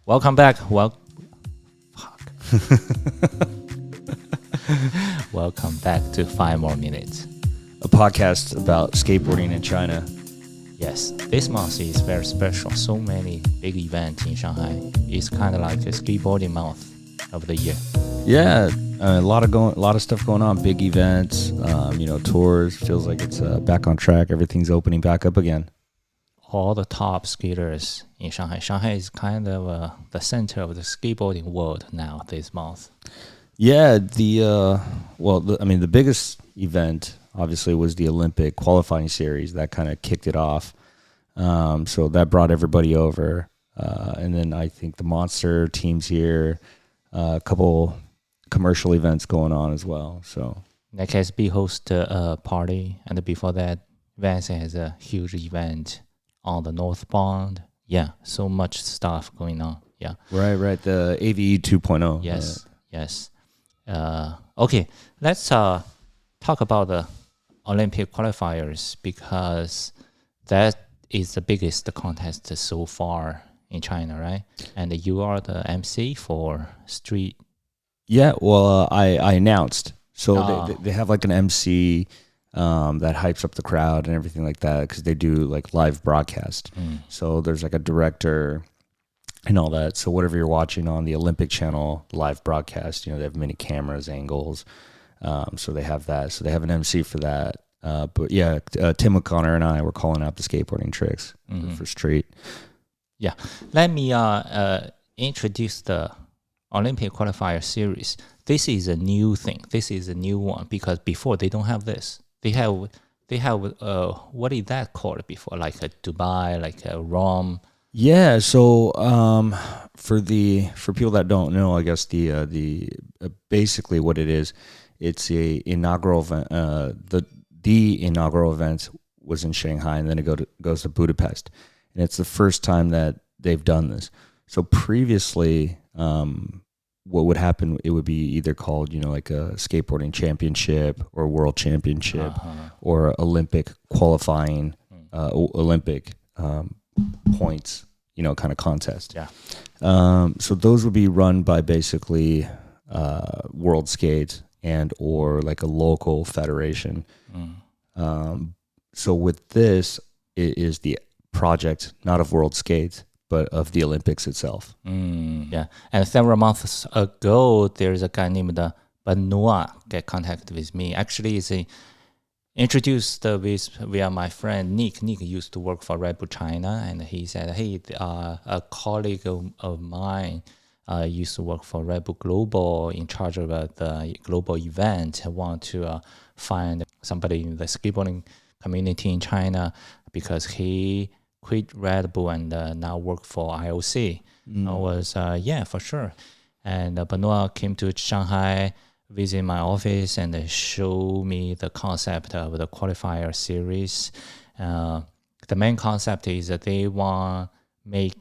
Welcome back. Welcome back to 5 More Minutes, a podcast about skateboarding in China. Yes, this month is very special. So many big events in Shanghai. It's kind of like a skateboarding month of the year. Yeah, a lot of stuff going on. Big events, tours. Feels like it's back on track. Everything's opening back up again. All the top skaters in Shanghai. Shanghai is kind of the center of the skateboarding world now this month. Yeah, the biggest event obviously was the Olympic Qualifying Series. That kind of kicked it off. So that brought everybody over. And then I think the Monster team's here. A couple commercial events going on as well. So KSB hosted a party, and before that, Vance has a huge event on the northbound. Yeah, so much stuff going on. Yeah. Right. The AVE 2.0. Yes. Okay, let's talk about the Olympic qualifiers because that is the biggest contest so far in China, right? And you are the MC for street. Yeah, well, I announced. So they have like an MC that hypes up the crowd and everything like that because they do like live broadcast. So there's like a director and all that. So whatever you're watching on the Olympic channel live broadcast, they have many cameras, angles. So they have that. So they have an MC for that. But yeah, Tim O'Connor and I were calling out the skateboarding tricks for street. Yeah, let me introduce the Olympic Qualifier Series. This is a new thing. This is a new one because before they don't have this. They have what is that called before? Like a Dubai, like a Rome. Yeah. So for people that don't know, I guess the basically what it is, it's a inaugural event. The inaugural event was in Shanghai, and then it goes to Budapest. And it's the first time that they've done this. So previously, what would happen, it would be either called, like a skateboarding championship or world championship or Olympic qualifying, Olympic points, kind of contest. Yeah. So those would be run by basically World Skate and or like a local federation. So with this, it is the project, not of World Skate, but of the Olympics itself. Yeah, and several months ago, there's a guy named Benoit get contact with me. Actually, he's introduced via my friend Nick. Nick used to work for Red Bull China, and he said, hey, a colleague of mine used to work for Red Bull Global in charge of the global event. I want to find somebody in the skateboarding community in China because he quit Red Bull and now work for IOC. I was, for sure. And Benoit came to Shanghai, visit my office, and show me the concept of the Qualifier Series. The main concept is that they want to make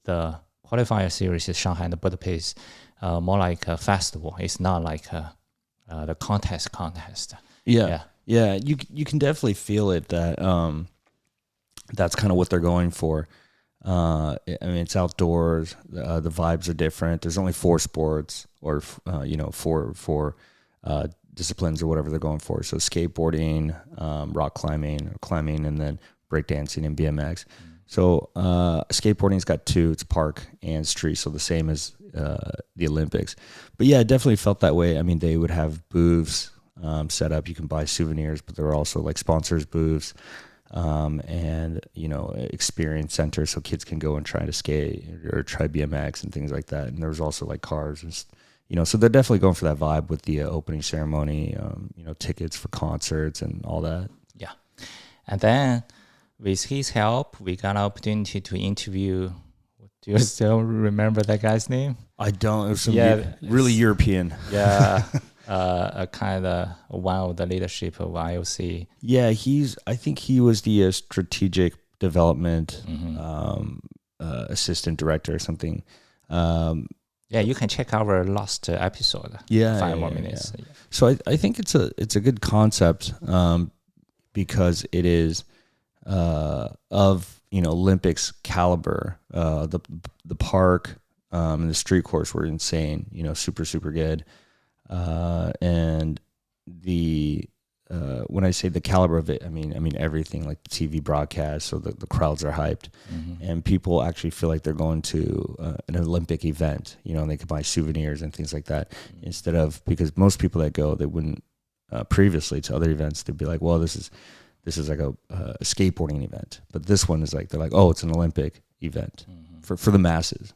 the Qualifier Series in Shanghai and Budapest more like a festival. It's not like the contest. Yeah. You can definitely feel it that that's kind of what they're going for. It's outdoors. The vibes are different. There's only 4 sports or four disciplines or whatever they're going for. So skateboarding, rock climbing, and then breakdancing and BMX. So skateboarding's got 2. It's park and street, so the same as the Olympics. But yeah, it definitely felt that way. I mean, they would have booths set up. You can buy souvenirs, but there were also like sponsors booths. And experience centers so kids can go and try to skate or try BMX and things like that. And there was also like cars and so they're definitely going for that vibe with the opening ceremony, tickets for concerts and all that. Yeah. And then with his help, we got an opportunity to interview. Do you still remember that guy's name? I don't. It was really European. Yeah. A kind of one of the leadership of IOC. Yeah, I think he was the strategic development assistant director or something. You can check our last episode. 5 more minutes. Yeah. So I think it's a good concept because it is of Olympics caliber. The park and the street course were insane. Super super good. And the when I say the caliber of it, I mean everything, like the TV broadcast, so the crowds are hyped, and people actually feel like they're going to an Olympic event, and they can buy souvenirs and things like that, instead of, because most people that go, they wouldn't previously to other events, they'd be like, well, this is like a skateboarding event, but this one is like, they're like, oh, it's an Olympic event for the masses.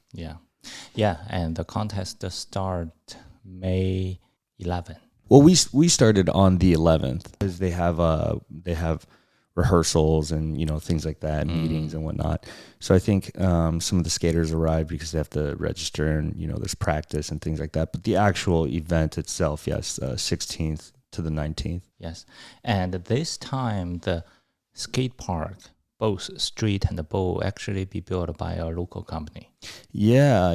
Yeah, and the contest start May 11th. Well, we started on the 11th because they have rehearsals and things like that, meetings and whatnot. So I think some of the skaters arrived because they have to register, and there's practice and things like that. But the actual event itself, yes, 16th to the 19th. Yes, and this time the skate park, both street and the bowl, actually be built by a local company. Yeah.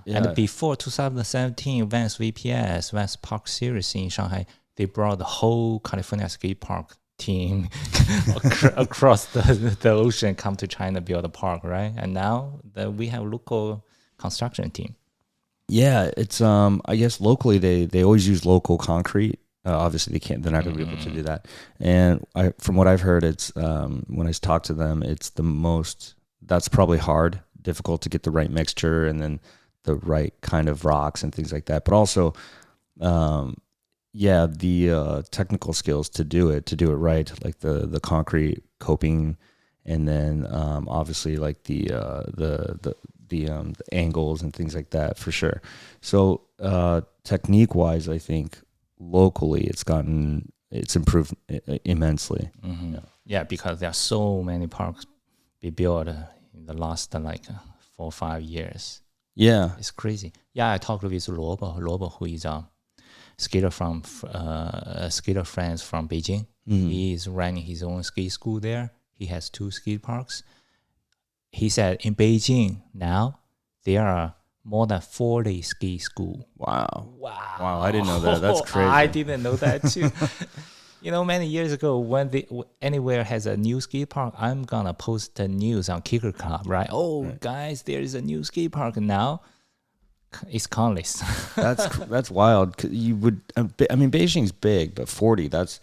And before 2017 Vans VPS, Vans Park Series in Shanghai, they brought the whole California skate park team across the ocean, come to China, build a park, right? And now we have local construction team. Yeah, it's I guess locally they always use local concrete. Obviously, they're not going to be able to do that. And from what I've heard, it's when I talk to them, it's that's probably difficult to get the right mixture and then the right kind of rocks and things like that. But also, the technical skills to do it right, like the concrete coping, and then obviously like the angles and things like that, for sure. So technique wise, I think locally it's improved immensely. Yeah, because there are so many parks be built in the last 4 or 5 years. Yeah, it's crazy. Yeah, I talked with Luobo, who is a skater skater friends from Beijing. He is running his own ski school there. He has 2 skate parks. He said in Beijing now there are more than 40 ski school. Wow, I didn't know that. That's crazy. I didn't know that too. Many years ago, when anywhere has a new skate park, I'm gonna post the news on Kicker Club, right? Guys, there is a new skate park now. It's countless. That's wild. You would, Beijing's big, but 40, that's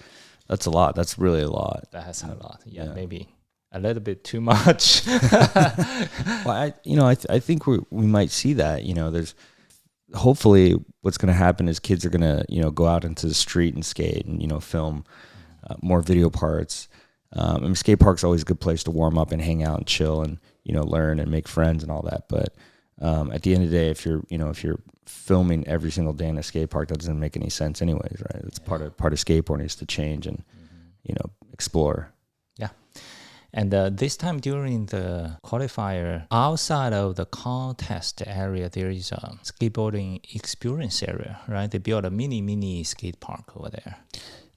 a lot. That's really a lot. That's a lot. Yeah. Maybe a little bit too much. Well, I think we might see that. There's hopefully what's going to happen is kids are going to go out into the street and skate and film more video parts. Skate park's always a good place to warm up and hang out and chill and learn and make friends and all that. But at the end of the day, if you're filming every single day in a skate park, that doesn't make any sense anyways, right? It's part of skateboarding is to change and explore. Yeah. And this time during the qualifier, outside of the contest area, there is a skateboarding experience area, right? They built a mini skate park over there.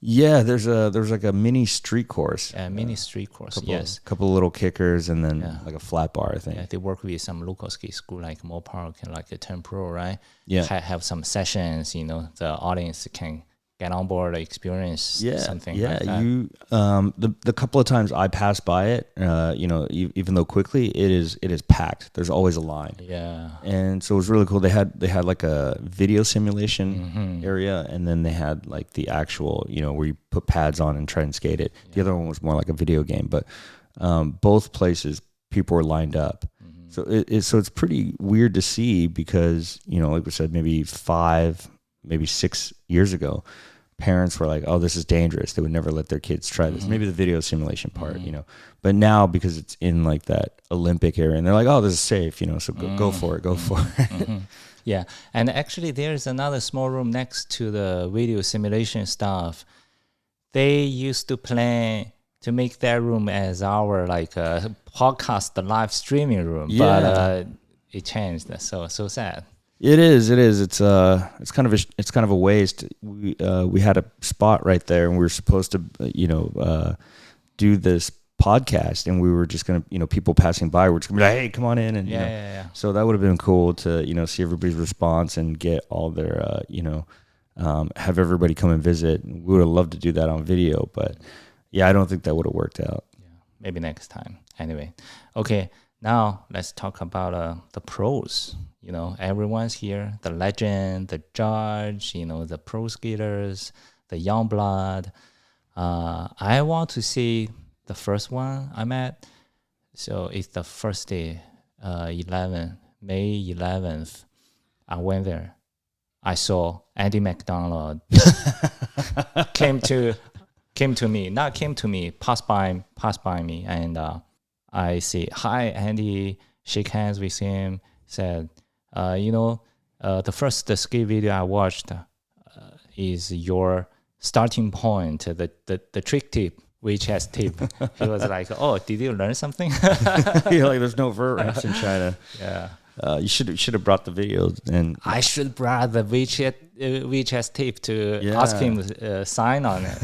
Yeah, there's like a mini street course. Mini street course, yes. A couple of little kickers and then like a flat bar, I think. Yeah, they work with some local skate school like Mo Park and like a Turn Pro, right? Yeah. Have some sessions, the audience can get on board, experience something like that. The couple of times I passed by it, even though quickly, it is packed. There's always a line. Yeah. And so it was really cool. They had like a video simulation area, and then they had like the actual, where you put pads on and try and skate it. Yeah. The other one was more like a video game, but both places people were lined up. So it's pretty weird to see because, like we said, maybe 5, maybe 6 years ago, parents were like, oh, this is dangerous. They would never let their kids try this. Maybe the video simulation part, But now, because it's in like that Olympic area, and they're like, oh, this is safe, so go for it. Yeah. And actually, there's another small room next to the video simulation stuff. They used to plan to make that room as our podcast live streaming room, but it changed. So sad. It is. It's kind of a waste. We had a spot right there, and we were supposed to do this podcast, and we were just gonna people passing by were just gonna be like, hey, come on in, and yeah. So that would have been cool to see everybody's response and get all their have everybody come and visit. We would have loved to do that on video, but I don't think that would have worked out. Yeah, maybe next time. Anyway, okay. Now let's talk about the pros. everyone's here, the legend, the judge, the pro skaters, the young blood. I want to see the first one I met. So it's the first day, May 11th. I went there. I saw Andy McDonald passed by me, and I say, "Hi, Andy." Shake hands with him. Said, the first skate video I watched is your starting point, the trick tip, which has tip. He was like, "Oh, did you learn something?" You're like, there's no vert ramps in China. Yeah. You should have brought the videos, and I should brought the WeChat tape to ask him sign on it.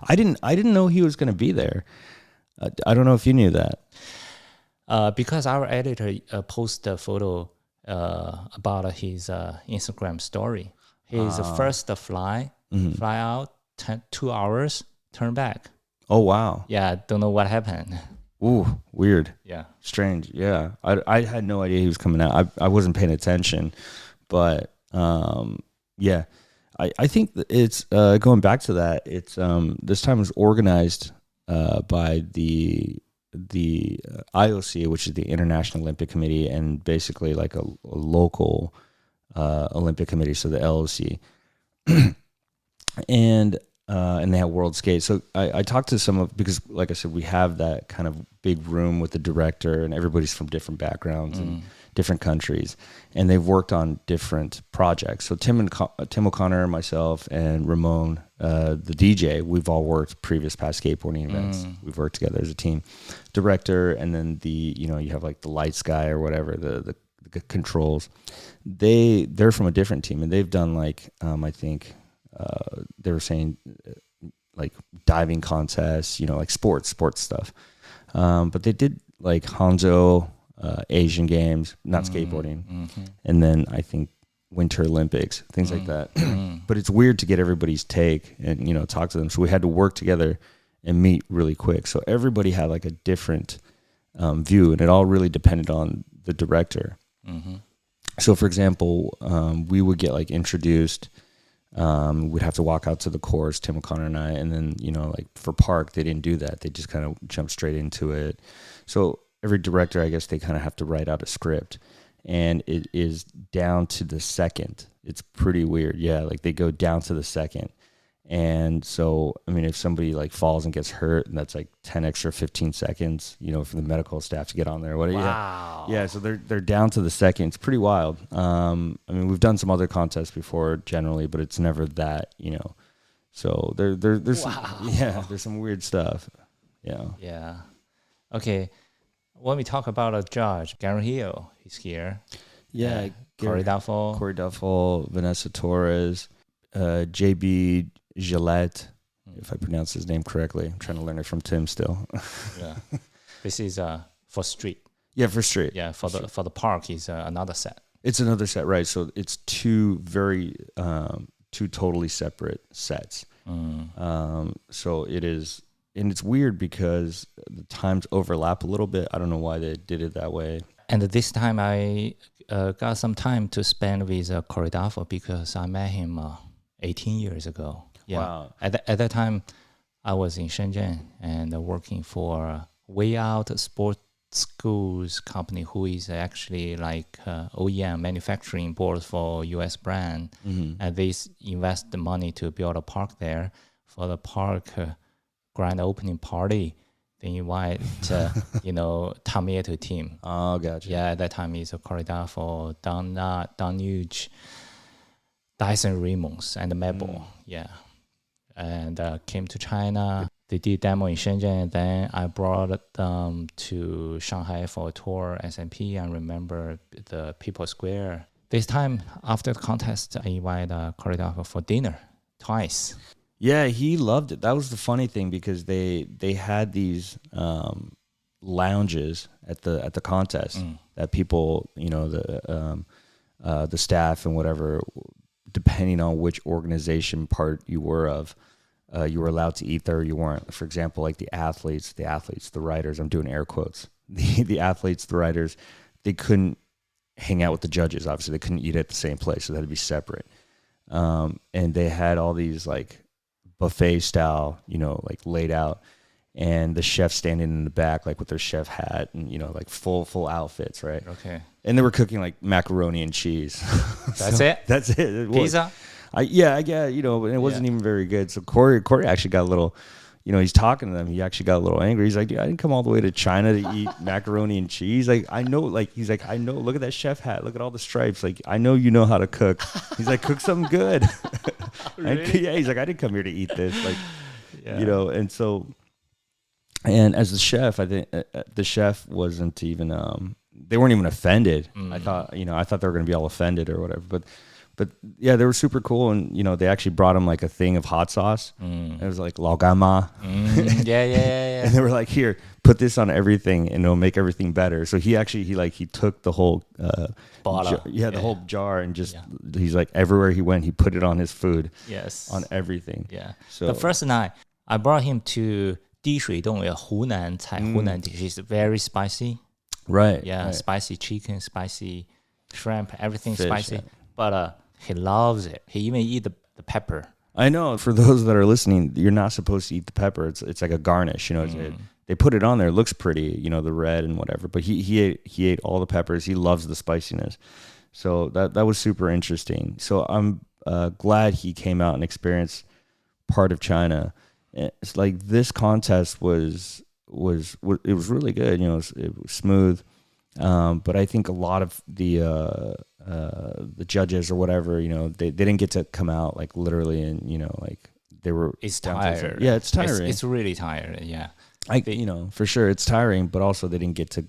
I didn't know he was going to be there. I don't know if you knew that. Because our editor posted a photo about his Instagram story. His first fly out 2 hours, turn back. Oh wow! Yeah, don't know what happened. Ooh, weird. Yeah. Strange. Yeah. I had no idea he was coming out. I wasn't paying attention, but yeah. I think that it's going back to that. It's this time was organized by the IOC, which is the International Olympic Committee, and basically like a local Olympic committee, so the LOC. And they have World Skate. So I talked to some of, because like I said, we have that kind of big room with the director, and everybody's from different backgrounds and different countries, and they've worked on different projects. So Tim O'Connor, myself, and Ramon, the DJ, we've all worked past skateboarding events. We've worked together as a team. Director, and then you have like the lights guy or whatever, the controls. They're from a different team, and they've done like I think. They were saying like diving contests, like sports stuff. But they did like Hangzhou, Asian Games, not skateboarding. And then I think Winter Olympics, things like that. But it's weird to get everybody's take and, talk to them. So we had to work together and meet really quick. So everybody had like a different view, and it all really depended on the director. So for example, we would get like introduced. We'd have to walk out to the course, Tim O'Connor and I, and then, like for park, they didn't do that. They just kind of jumped straight into it. So every director, I guess they kind of have to write out a script, and it is down to the second. It's pretty weird. Yeah. Like they go down to the second. And so, I mean, if somebody like falls and gets hurt, and that's like 10 extra 15 seconds, for the medical staff to get on there. Wow. Yeah. So they're down to the second. It's pretty wild. I mean, we've done some other contests before generally, but it's never that, so there's wow. There's some weird stuff. Yeah. Yeah. Okay. When we talk about a judge, Gary Hill is here. Yeah. Corey Duffel, Vanessa Torres, JB Gillette, if I pronounce his name correctly. I'm trying to learn it from Tim still. Yeah. This is for street. Yeah, for street. Yeah, for the park is another set. It's another set, right? So it's two totally separate sets. So it is, and it's weird because the times overlap a little bit. I don't know why they did it that way. And this time I got some time to spend with Corey Duffel because I met him 18 years ago. Yeah. Wow. At that time, I was in Shenzhen and working for Way Out Sports Schools company, who is actually like OEM manufacturing board for US brand. And they invest the money to build a park there. For the park grand opening party, they invite Tamiyato team. Oh, gotcha. Yeah, at that time it's Corey Duffel, Don Nuge, Dyson Ramos, and Mabel. Yeah. And came to China. They did demo in Shenzhen, and then I brought them to Shanghai for a tour, SMP. I remember the People Square. This time, after the contest, I invited Corey Duffel for dinner twice. Yeah, he loved it. That was the funny thing, because they had these lounges at the contest that people, the staff and whatever, depending on which organization part you were of, you were allowed to eat there or you weren't. For example, like the athletes, the riders, I'm doing air quotes. The athletes, the riders, they couldn't hang out with the judges. Obviously, they couldn't eat at the same place, so they had to be separate. And they had all these like buffet style, like laid out, and the chef standing in the back, like with their chef hat and like full outfits, right? Okay. And they were cooking like macaroni and cheese. That's it. That's it. Pizza. Yeah, and it wasn't even very good. So Corey actually got a little, he's talking to them. He actually got a little angry. He's like, "Dude, I didn't come all the way to China to eat macaroni and cheese. Like, I know, he's like, I know, look at that chef hat. Look at all the stripes. Like, I know you know how to cook." He's like, "Cook something good." Really? Yeah, he's like, "I didn't come here to eat this." Like, and so, and as the chef, I think the chef wasn't even, they weren't even offended. I thought they were going to be all offended or whatever, but yeah, they were super cool, and they actually brought him like a thing of hot sauce. It was like laogama. Yeah. And they were like, "Here, put this on everything, and it'll make everything better." So he took the whole bottle, the whole jar, and just he's like, everywhere he went, he put it on his food. Yes, on everything. Yeah. So the first night, I brought him to 滴水洞, a Hunan菜, Hunan dish. It's very spicy. Right. Yeah, right. Spicy chicken, spicy shrimp, everything Fish, spicy. yeah. But he loves it. He even eat the pepper. I know. For those that are listening, you're not supposed to eat the pepper. It's like a garnish. They put it on there. It looks pretty. The red and whatever. But he ate all the peppers. He loves the spiciness. So that was super interesting. So I'm glad he came out and experienced part of China. It's like this contest was really good. It was smooth. But I think a lot of the judges or whatever, they didn't get to come out like literally, and like they were. It's tired. Yeah, it's tiring. It's really tired. Yeah, for sure it's tiring, but also they didn't get to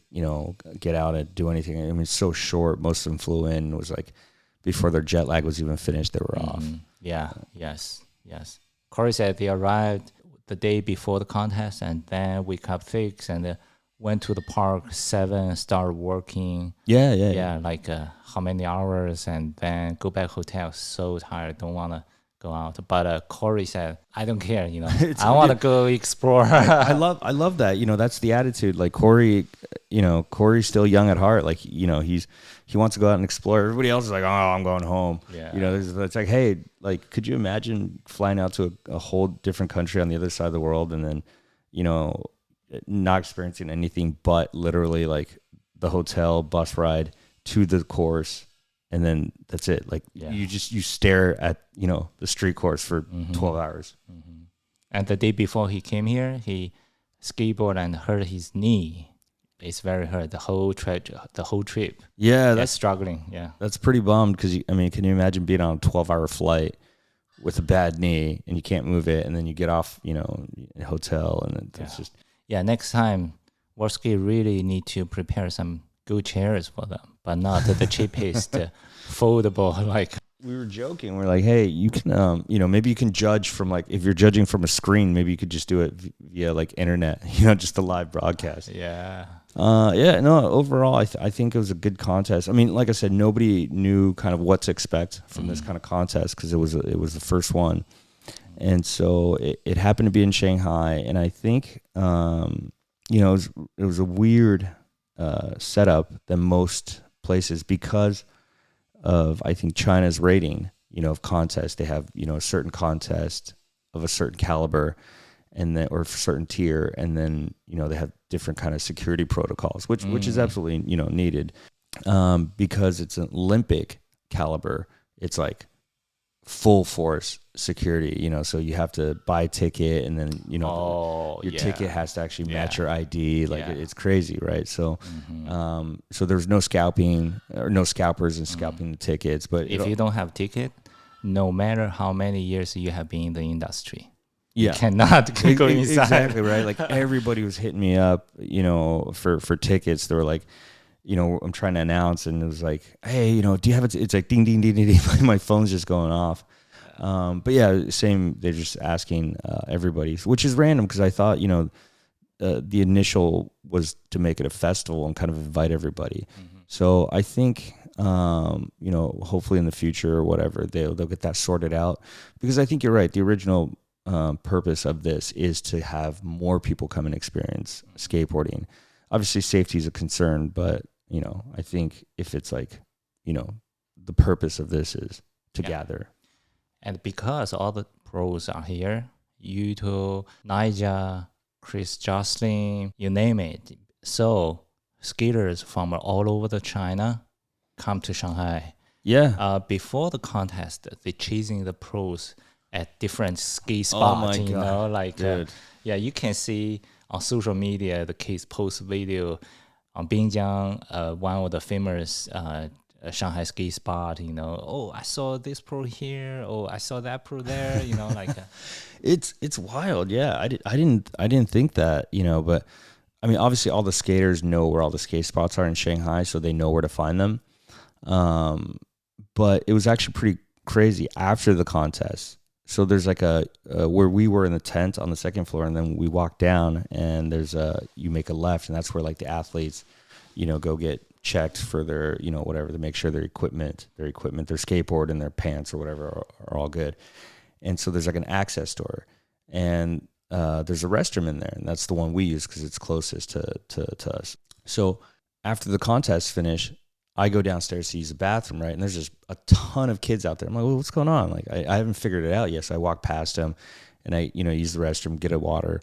get out and do anything. I mean, it's so short. Most of them flew in. It was like before their jet lag was even finished, they were off. Yeah. Yes. Corey said they arrived the day before the contest, and then wake up 6 and went to the park 7, start working. Yeah. Like how many hours, and then go back hotel. So tired, don't want to go out. But Corey said, "I don't care. I want to go explore." I love that. That's the attitude. Like Corey, Corey's still young at heart. Like he wants to go out and explore. Everybody else is like, "Oh, I'm going home." Yeah. It's like, hey, like, could you imagine flying out to a whole different country on the other side of the world, and then, not experiencing anything but literally like the hotel bus ride to the course, and then that's it. Like you stare at the street course for 12 hours. And the day before he came here, he skateboarded and hurt his knee. It's very hurt the whole trip. Yeah, that's struggling. Yeah, that's pretty bummed, because can you imagine being on a 12-hour flight with a bad knee and you can't move it, and then you get off hotel, and it's just. Yeah, next time, Worski really need to prepare some good chairs for them, but not the cheapest foldable. Like, we were joking, we're like, hey, you can, maybe you can judge from, like, if you're judging from a screen, maybe you could just do it via like internet, just a live broadcast. Yeah. Overall, I think it was a good contest. I mean, like I said, nobody knew kind of what to expect from this kind of contest, because it was the first one. And so it happened to be in Shanghai, and I think it was a weird setup than most places, because of, I think, China's rating, of contests. They have a certain contest of a certain caliber, and then, or a certain tier, and then they have different kind of security protocols, which is absolutely needed, because it's an Olympic caliber. It's like full force security, so you have to buy a ticket, and then your ticket has to actually match your ID. Like, it's crazy, right? So so there's no scalping, or no scalpers and scalping the tickets. But if you don't have ticket, no matter how many years you have been in the industry, you cannot go inside. Exactly, right? Like, everybody was hitting me up, for tickets. They were like, I'm trying to announce, and it was like, hey, do you have it? It's like ding, ding, ding, ding, ding. My phone's just going off. But yeah, same. They're just asking everybody, which is random, because I thought, the initial was to make it a festival and kind of invite everybody. So I think, hopefully in the future or whatever, they'll get that sorted out, because I think you're right. The original purpose of this is to have more people come and experience skateboarding. Obviously, safety is a concern, but I think if it's like, the purpose of this is to gather. And because all the pros are here, Yuto, Naija, Chris Jocelyn, you name it. So skaters from all over the China come to Shanghai. Yeah. Before the contest, they chasing the pros at different ski spots. Oh my God. Like Dude. you can see on social media the kids post video on Binjiang, one of the famous Shanghai ski spot. Oh, I saw this pro here. Oh, I saw that pro there. Like it's wild. Yeah, I didn't think that. But I mean, obviously, all the skaters know where all the skate spots are in Shanghai, so they know where to find them. But it was actually pretty crazy after the contest. So there's like where we were in the tent on the second floor, and then we walk down, and there's you make a left, and that's where like the athletes, go get checked for their, whatever, to make sure their equipment, their skateboard and their pants or whatever are all good. And so there's like an access door, and there's a restroom in there, and that's the one we use because it's closest to us. So after the contest finish, I go downstairs to use the bathroom, right? And there's just a ton of kids out there. I'm like, well, what's going on? Like, I haven't figured it out yet. So I walk past them, and I, use the restroom, get a water.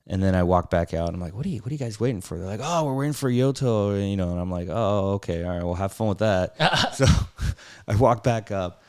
And then I walk back out, and I'm like, what are you guys waiting for? They're like, oh, we're waiting for Yoto, and I'm like, oh, okay, all right, well, have fun with that. So I walk back up,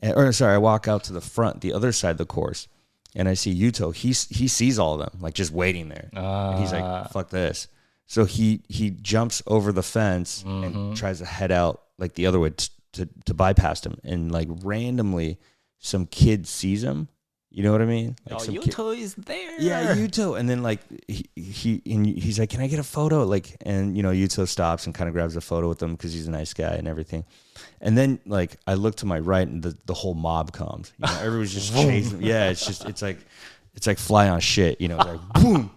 I walk out to the front, the other side of the course, and I see Yuto. He sees all of them, like just waiting there. And he's like, fuck this. So he jumps over the fence and tries to head out like the other way to bypass him, and like randomly some kid sees him. You know what I mean? Like Yuto is there. Yeah, Yuto. And then like he's like, can I get a photo? Like, and Yuto stops and kind of grabs a photo with him because he's a nice guy and everything. And then like I look to my right, and the whole mob comes. Everybody's just chasing. Yeah, it's like fly on shit. Like boom.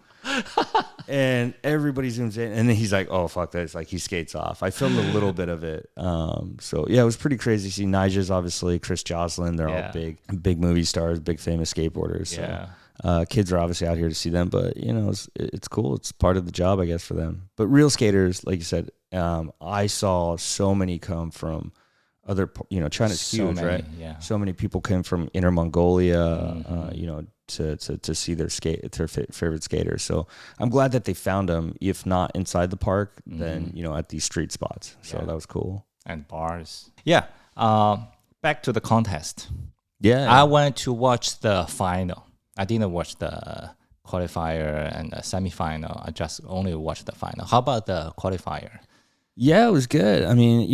And everybody zooms in, and then he's like, oh, fuck this. Like, he skates off. I filmed a little bit of it. So, yeah, it was pretty crazy. See, Nigel's obviously, Chris Jocelyn, they're all big movie stars, big famous skateboarders. So, kids are obviously out here to see them, but, it's cool. It's part of the job, I guess, for them. But real skaters, like you said, I saw so many come from other, China's huge, right? Yeah. So many people came from Inner Mongolia, to see their favorite skaters. So I'm glad that they found them, if not inside the park, then, at these street spots. So that was cool. And bars. Yeah. Back to the contest. Yeah. I went to watch the final. I didn't watch the qualifier and the semifinal. I just only watched the final. How about the qualifier? Yeah, it was good. I mean,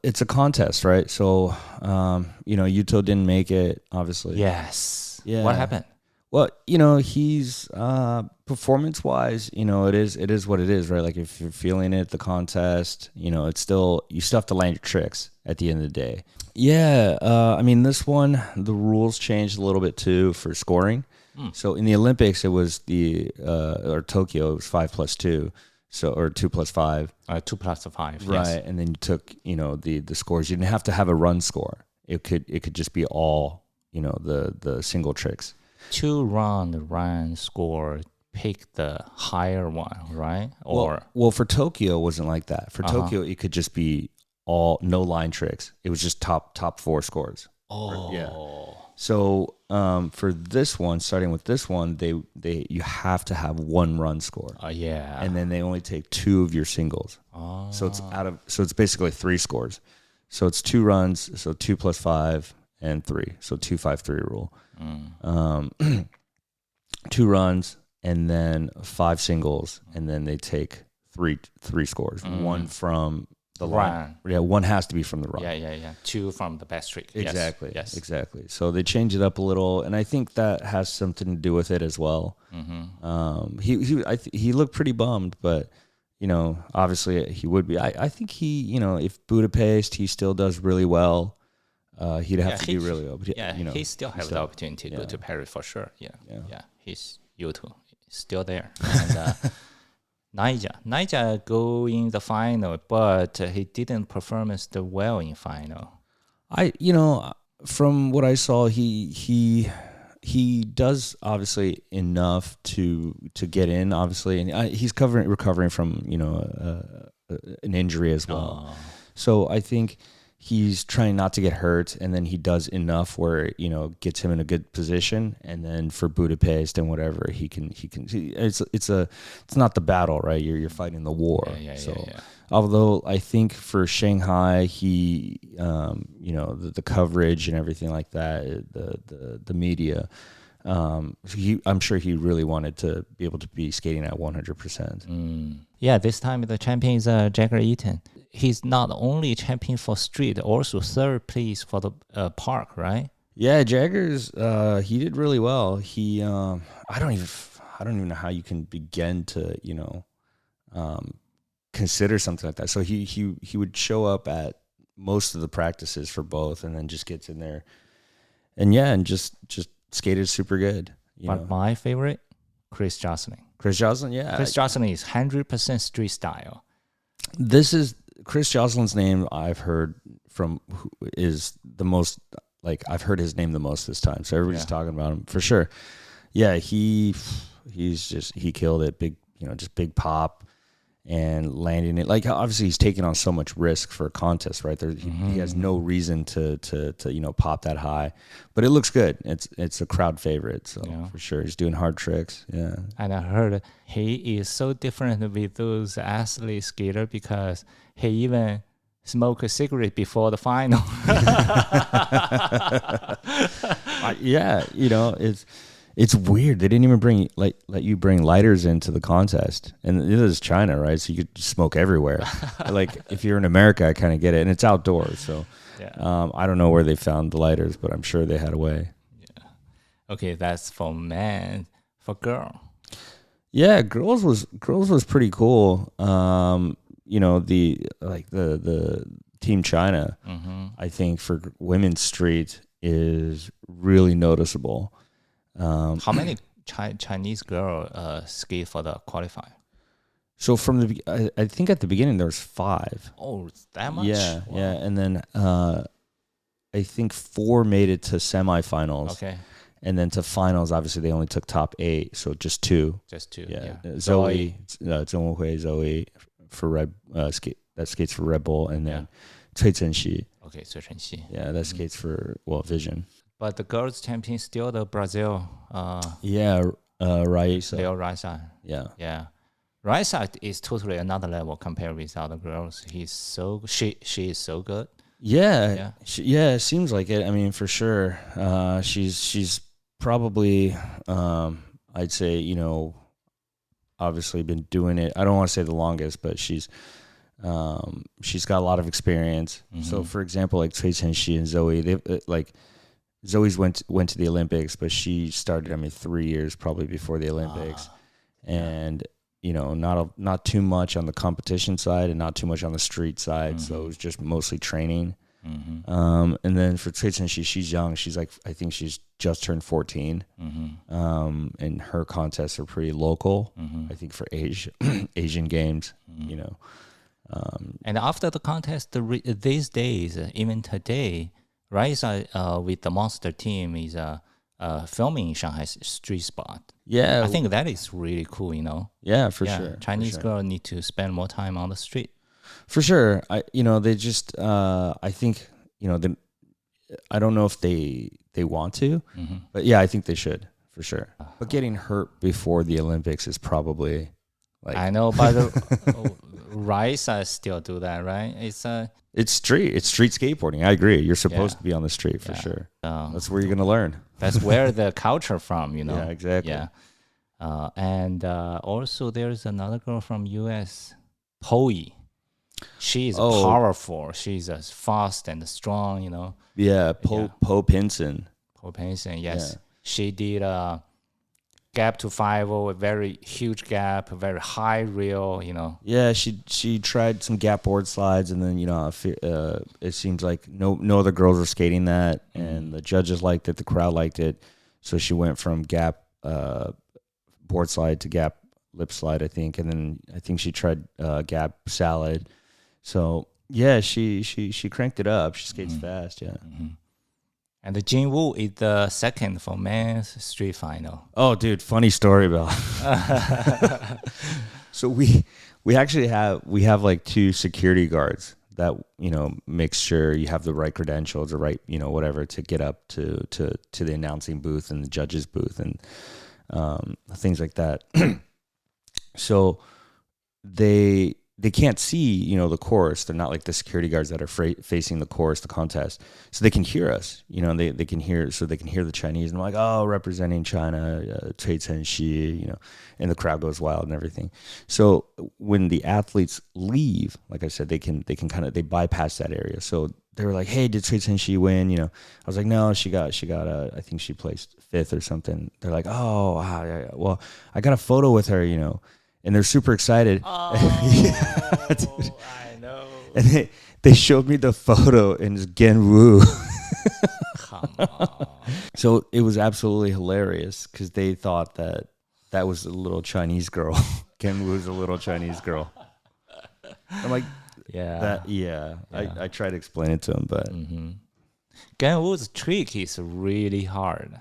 it's a contest, right? So, Yuto didn't make it, obviously. Yes. Yeah. What happened? Well, he's performance-wise, it is what it is, right? Like if you're feeling it, the contest, it's still, you still have to land your tricks at the end of the day. Yeah, I mean, this one, the rules changed a little bit too for scoring. So in the Olympics, it was or Tokyo, it was 5+2. So, or 2+5. 2+5. Right. Yes. And then you took, the scores. You didn't have to have a run score. It could just be all, the single tricks. 2-round run score, pick the higher one, right? Or well, for Tokyo, it wasn't like that. For Tokyo, it could just be all no line tricks. It was just top 4 scores. Oh. Yeah. So for this one, starting with this one, you have to have one run score. Yeah. And then they only take 2 of your singles. Oh. So it's basically 3 scores. So it's 2 runs, so 2+5 and 3. So 2-5-3 rule. 2 runs and then 5 singles, and then they take three scores. One from the line. Yeah, one has to be from the run. Yeah. 2 from the best trick. Exactly. Yes. Exactly. So they change it up a little, and I think that has something to do with it as well. He looked pretty bummed, but obviously he would be. I think he, if Budapest, he still does really well. He'd have to do really well. But he still has the opportunity to go to Paris for sure. Yeah. He's Yuto still there. And Naija go in the final, but he didn't perform as well in final. From what I saw, he does obviously enough to get in, obviously, and he's recovering from an injury as well. So I think he's trying not to get hurt, and then he does enough where gets him in a good position, and then for Budapest and whatever it's not the battle, right? You're fighting the war. Although I think for Shanghai, he the coverage and everything like that, the media, I'm sure he really wanted to be able to be skating at 100%. Yeah, this time the champion is Jagger Eaton. He's not only champion for street, also third place for the park, right? Yeah, Jagger's he did really well. He I don't even know how you can begin to consider something like that. So he would show up at most of the practices for both, and then just gets in there, and just skated super good. But my favorite, Chris Jocelyn. Chris Jocelyn, yeah. Chris Jocelyn is 100% street style. This is Chris Jocelyn's name I've heard from is the most, I've heard his name the most this time. So everybody's talking about him for sure. Yeah, he killed it. Big, just big pop and landing it. Obviously he's taking on so much risk for a contest, right? He has no reason to pop that high, but it looks good. It's a crowd favorite, so for sure he's doing hard tricks. Yeah, and I heard he is so different with those athlete skater because he even smoke a cigarette before the final. It's weird. They didn't even let you bring lighters into the contest. And it is China, right? So you could smoke everywhere. If you're in America, I kind of get it. And it's outdoors. So I don't know where they found the lighters, but I'm sure they had a way. Yeah. Okay, that's for man. For girl. Yeah, girls was pretty cool. The Team China, I think for women's street is really noticeable. How many Chinese girls skate for the qualifier? So I think at the beginning there was 5. Oh, that much? Yeah, wow. Yeah, and then I think 4 made it to semifinals. Okay. And then to finals, obviously they only took top 8, so just 2. Just 2. Yeah. Zoe, Zoe for Red that skates for Red Bull, and then Cui Chenxi. Okay, Cui Chenxi. Yeah, that skates for Vision. But the girls' champion still the Brazil. Raisa. Leo Raisa. Yeah. Yeah. Raisa is totally another level compared with other girls. She is so good. Yeah. It seems like it. I mean, for sure. She's probably, I'd say, obviously been doing it. I don't want to say the longest, but she's got a lot of experience. So, for example, like Cui Chenxi and Zoe, they Zoe's went to the Olympics, but she started 3 years probably before the Olympics, and not too much on the competition side and not too much on the street side. So it was just mostly training. And then for Cui Chenxi, she's young. She's I think she's just turned 14. And her contests are pretty local. I think for Asian games, And after the contest, these days, even today. Raisa with the Monster team is filming in Shanghai street spot. Yeah, I think that is really cool. Yeah, for sure. Chinese girls need to spend more time on the street. For sure. They just I think I don't know if they want to, but yeah, I think they should for sure. But getting hurt before the Olympics is probably I know, but Raisa still do that, right? It's street skateboarding. I agree. You're supposed to be on the street for sure. That's where you're gonna learn. That's where the culture from, Yeah, exactly. Yeah, and also there's another girl from U.S., Poe. She's powerful. She's fast and strong. Yeah, Poe Pinson. Poe Pinson. Yes, she did gap to 5.0, a very huge gap, a very high reel, Yeah, she tried some gap board slides, and then it seems like no other girls were skating that, and the judges liked it, the crowd liked it, so she went from gap board slide to gap lip slide, I think, and then I think she tried gap salad. So yeah, she cranked it up. She skates fast, yeah. And the Jin Woo is the second for men's street final. Oh, dude, funny story about. So we We actually have like 2 security guards that, you know, make sure you have the right credentials or right, you know, whatever to get up to the announcing booth and the judges booth and things like that. So they can't see, you know, the course. They're not like the security guards that are facing the course, the contest. So they can hear us, you know, and they can hear, so they can hear the Chinese. And I'm like, oh, representing China, Cui Chen Xi, you know, and the crowd goes wild and everything. So when the athletes leave, like I said, they can kind of, they bypass that area. So they were like, hey, did Cui Chen Xi win? You know, I was like, no, she got I think she placed 5th or something. They're like, oh, wow, yeah. Well, I got a photo with her, you know. And they're super excited. Oh, I know. And they showed me the photo and it's Gen Wu. Come on. So it was absolutely hilarious because they thought that was a little Chinese girl. Gen Wu's a little Chinese girl. I'm like, yeah. I tried to explain it to him, but Gen Wu's trick is really hard.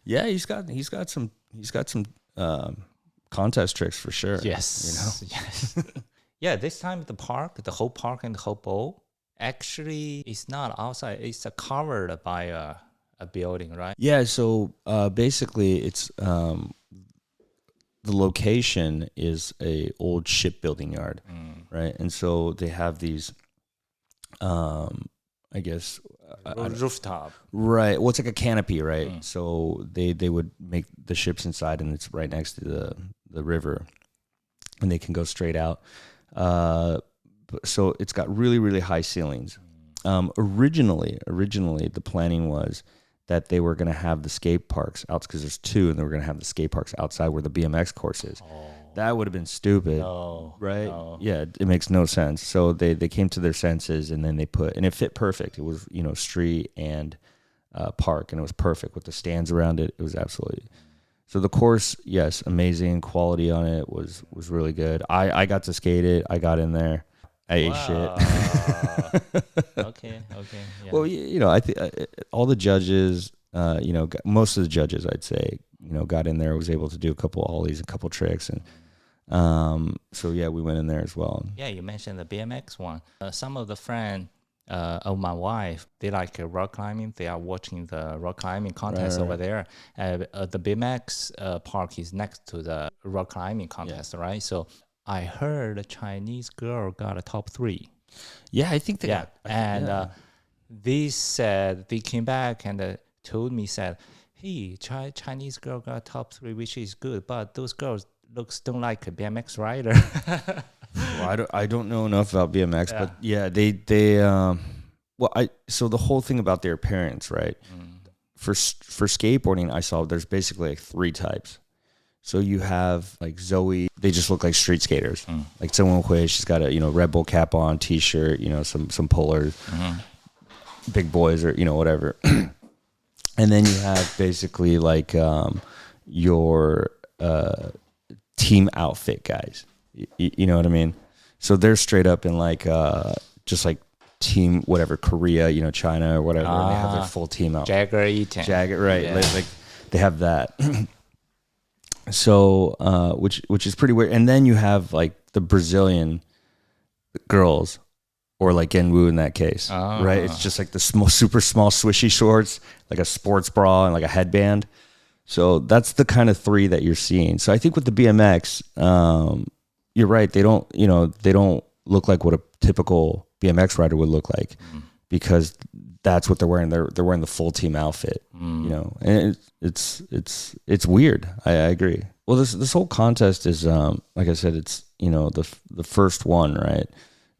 Yeah, he's got some contest tricks for sure. Yes. You know? Yes. Yeah, this time the whole park and the whole bowl actually is not outside. It's covered by a building, right? Yeah, so basically it's the location is a old shipbuilding yard, right? And so they have these I guess rooftop. Right. Well, it's like a canopy, right? So they would make the ships inside, and it's right next to the river, and they can go straight out. So it's got really, really high ceilings. Originally, the planning was that they were going to have the skate parks out, because there's 2, and they were going to have the skate parks outside where the BMX course is. Oh. That would have been stupid, right? No. Yeah, it makes no sense. So they came to their senses, and then and it fit perfect. It was, you know, street and park, and it was perfect with the stands around it. It was absolutely. So the course, yes, amazing. Quality on it was really good. I got to skate it. I got in there. I ate shit. Okay. Yeah. Well, you know, I think all the judges, you know, most of the judges, I'd say, you know, got in there, was able to do a couple ollies, a couple tricks, and so yeah, we went in there as well. Yeah, you mentioned the BMX one. Some of the friends of my wife, they like rock climbing. They are watching the rock climbing contest over there. The BMX park is next to the rock climbing contest, right? So I heard a Chinese girl got a top 3. Yeah, I think they got. And they said, they came back and told me, said, hey, Chinese girl got top 3, which is good, but those girls don't like a BMX rider. Well, I don't know enough about BMX, but yeah, they so the whole thing about their parents, right? For skateboarding, I saw there's basically like 3 types. So you have like Zoe, they just look like street skaters. Like Zheng Wenhui, she's got a, you know, Red Bull cap on, t-shirt, you know, some polars, big boys, or, you know, whatever. And then you have basically like your team outfit guys. You know what I mean? So they're straight up in like just like team whatever, Korea, you know, China or whatever. And they have their full team out. Jagger eating. Jagger, right? Yeah. Like they have that. So which is pretty weird. And then you have like the Brazilian girls, or like Genwu in that case, right? It's just like the super small swishy shorts, like a sports bra and like a headband. So that's the kind of 3 that you're seeing. So I think with the BMX, you're right. They don't look like what a typical BMX rider would look like, because that's what they're wearing. They're wearing the full team outfit, you know, and it's weird. I agree. Well, this whole contest is, like I said, it's, you know, the first one, right?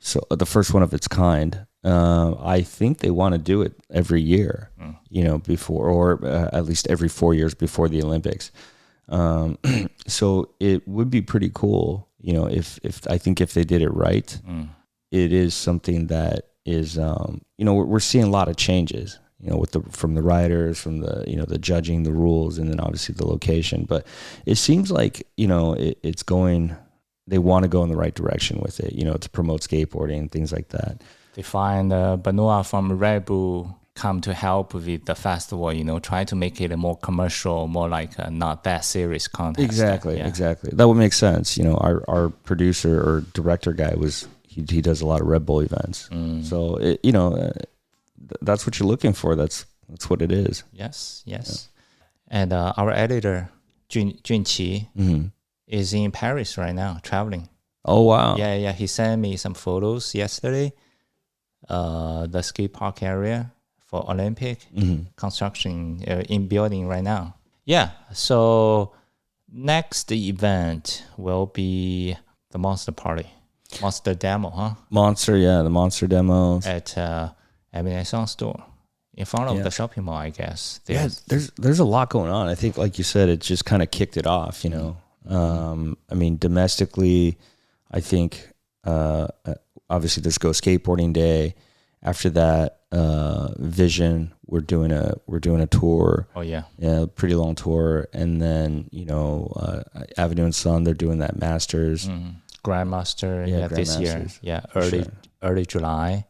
So the first one of its kind. I think they want to do it every year, you know, before, or at least every 4 years before the Olympics. So it would be pretty cool, you know, if I think if they did it right, it is something that is, you know, we're seeing a lot of changes, you know, from the riders, from the, you know, the judging, the rules, and then obviously the location. But it seems like, you know, it's going. They want to go in the right direction with it, you know, to promote skateboarding and things like that. They find Benoit from Red Bull come to help with the festival, try to make it a more commercial, more like not that serious contest. Exactly. That would make sense. Our producer or director guy he does a lot of Red Bull events. So, that's what you're looking for. That's what it is. Yes. Yeah. And our editor, Junqi, is in Paris right now, traveling. Oh, wow. Yeah. He sent me some photos yesterday. The skate park area for Olympic construction in building right now. Yeah. So next event will be the Monster Party. Monster demo, huh? The Monster demo. At Amazon store. In front of the shopping mall, I guess. There's a lot going on. I think, like you said, it just kind of kicked it off, I mean, domestically, I think, obviously there's Go Skateboarding Day. After that, Vision, we're doing a tour. Oh, yeah. Yeah, pretty long tour. And then, Avenue and Son, they're doing that Masters. Grandmaster, this Grandmasters. year. Yeah, Sure. early July.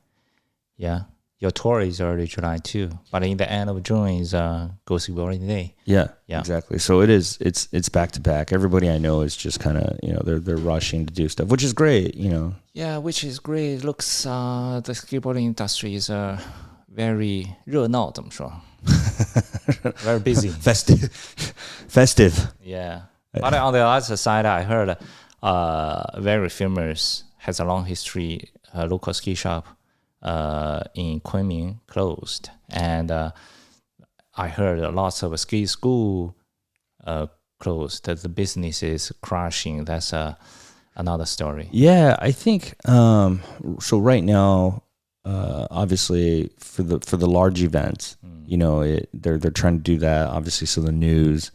Yeah. Your tour is early July too, but in the end of June is Go Skateboarding Day. Yeah, exactly. So it's back to back. Everybody I know is just kind of they're rushing to do stuff, which is great. Yeah, which is great. It looks the skateboarding industry is very 热闹，怎么说? Very busy, festive. Yeah, but on the other side, I heard very famous has a long history local ski shop. In Kunming closed, and I heard lots of ski school closed. The business is crashing. That's another story. Yeah, I think so. Right now, obviously for the large events, they're trying to do that. Obviously, so the news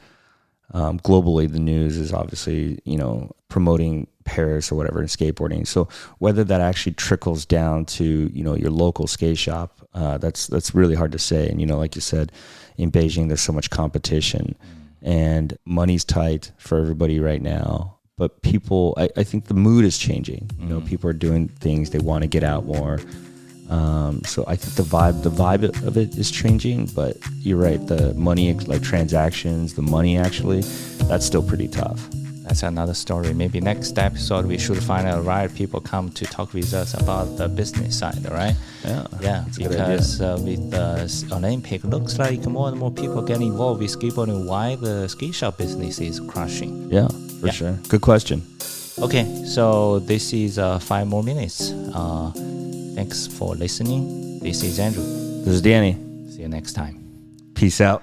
globally, the news is obviously promoting Paris or whatever in skateboarding. So whether that actually trickles down to your local skate shop, that's really hard to say. And like you said, in Beijing there's so much competition and money's tight for everybody right now. But people, I think the mood is changing. People are doing things, they want to get out more. So I think the vibe of it is changing. But you're right, the money, like transactions, the money actually, that's still pretty tough. That's another story. Maybe next episode we should find the right people come to talk with us about the business side, right? Yeah. Because with the Olympic, looks like more and more people get involved with skateboarding. Why the ski shop business is crashing? Yeah, for sure. Good question. Okay, so this is 5 more minutes. Thanks for listening. This is Andrew. This is Danny. See you next time. Peace out.